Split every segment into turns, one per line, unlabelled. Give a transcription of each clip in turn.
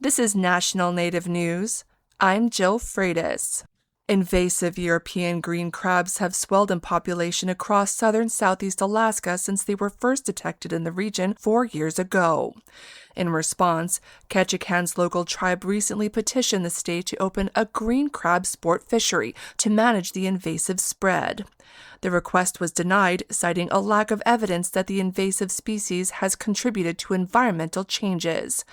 This is National Native News. I'm Jill Freitas. Invasive European green crabs have swelled in population across southern Southeast Alaska since they were first detected in the region 4 years ago. In response, Ketchikan's local tribe recently petitioned the state to open a green crab sport fishery to manage the invasive spread. The request was denied, citing a lack of evidence that the invasive species has contributed to environmental changes.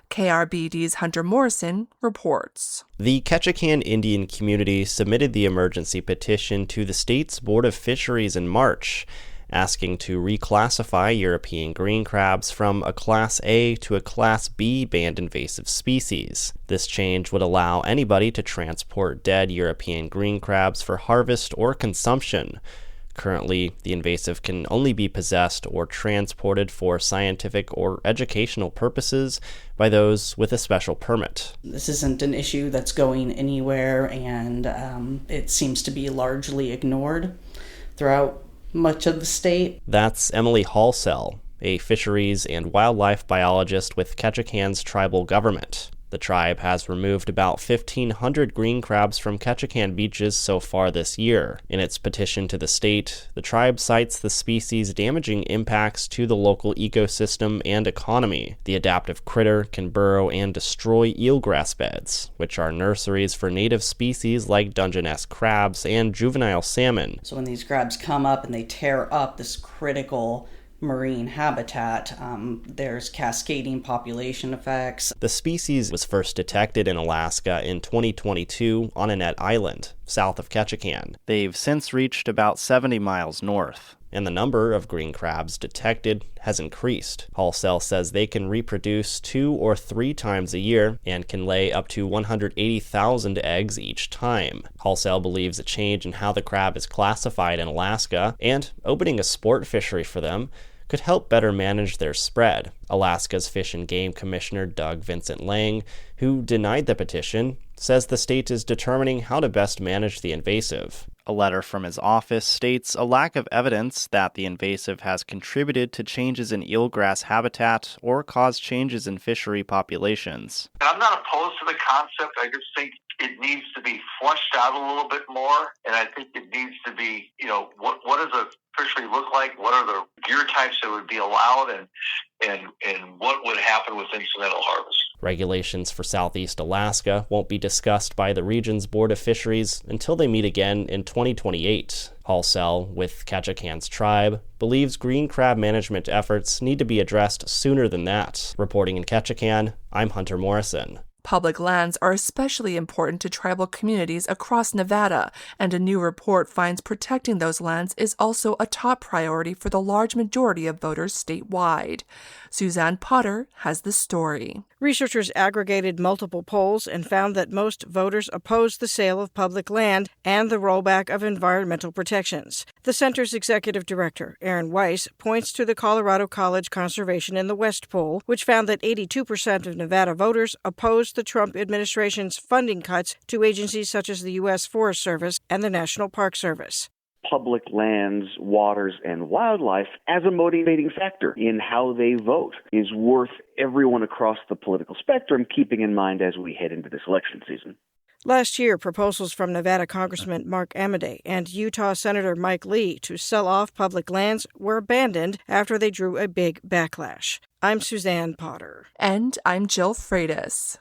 KRBD's Hunter Morrison reports.
The Ketchikan Indian community submitted the emergency petition to the state's Board of Fisheries in March, asking to reclassify European green crabs from a Class A to a Class B banned invasive species. This change would allow anybody to transport dead European green crabs for harvest or consumption. Currently, the invasive can only be possessed or transported for scientific or educational purposes by those with a special permit.
This isn't an issue that's going anywhere, and it seems to be largely ignored throughout much of the state.
That's Emily Halsell, a fisheries and wildlife biologist with Ketchikan's tribal government. The tribe has removed about 1,500 green crabs from Ketchikan beaches so far this year. In its petition to the state, the tribe cites the species' damaging impacts to the local ecosystem and economy. The adaptive critter can burrow and destroy eelgrass beds, which are nurseries for native species like Dungeness crabs and juvenile salmon.
So when these crabs come up and they tear up this critical marine habitat, there's cascading population effects.
The species was first detected in Alaska in 2022 on Annette Island, south of Ketchikan. They've since reached about 70 miles north, and the number of green crabs detected has increased. Halsell says they can reproduce 2 or 3 times a year and can lay up to 180,000 eggs each time. Halsell believes a change in how the crab is classified in Alaska and opening a sport fishery for them could help better manage their spread. Alaska's Fish and Game Commissioner Doug Vincent Lang, who denied the petition, says the state is determining how to best manage the invasive. A letter from his office states a lack of evidence that the invasive has contributed to changes in eelgrass habitat or caused changes in fishery populations.
I'm not opposed to the concept. I just think it needs to be fleshed out a little bit more, and I think it needs to be, what does a fishery look like? What are the gear types that would be allowed, and what would happen with incidental harvest?
Regulations for Southeast Alaska won't be discussed by the region's Board of Fisheries until they meet again in 2028. Halsell, with Ketchikan's tribe, believes green crab management efforts need to be addressed sooner than that. Reporting in Ketchikan, I'm Hunter Morrison.
Public lands are especially important to tribal communities across Nevada, and a new report finds protecting those lands is also a top priority for the large majority of voters statewide. Suzanne Potter has the story.
Researchers aggregated multiple polls and found that most voters oppose the sale of public land and the rollback of environmental protections. The center's executive director, Aaron Weiss, points to the Colorado College Conservation in the West poll, which found that 82% of Nevada voters opposed the Trump administration's funding cuts to agencies such as the U.S. Forest Service and the National Park Service.
Public lands, waters, and wildlife as a motivating factor in how they vote is worth everyone across the political spectrum keeping in mind as we head into this election season.
Last year, proposals from Nevada Congressman Mark Amodei and Utah Senator Mike Lee to sell off public lands were abandoned after they drew a big backlash. I'm Suzanne Potter.
And I'm Jill Freitas.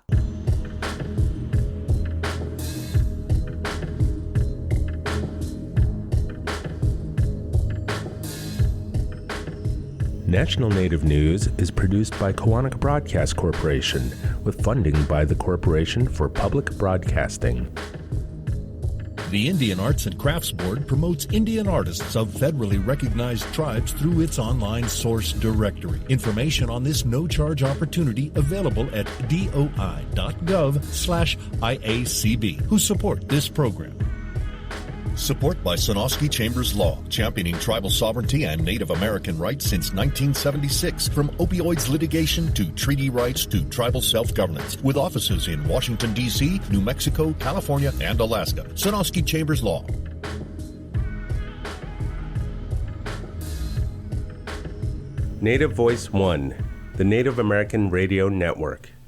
National Native News is produced by Koahnic Broadcast Corporation with funding by the Corporation for Public Broadcasting.
The Indian Arts and Crafts Board promotes Indian artists of federally recognized tribes through its online source directory. Information on this no-charge opportunity available at doi.gov/IACB, who support this program. Support by Sonosky Chambers Law, championing tribal sovereignty and Native American rights since 1976. From opioids litigation to treaty rights to tribal self-governance. With offices in Washington, D.C., New Mexico, California, and Alaska. Sonosky Chambers Law.
Native Voice One, the Native American Radio Network.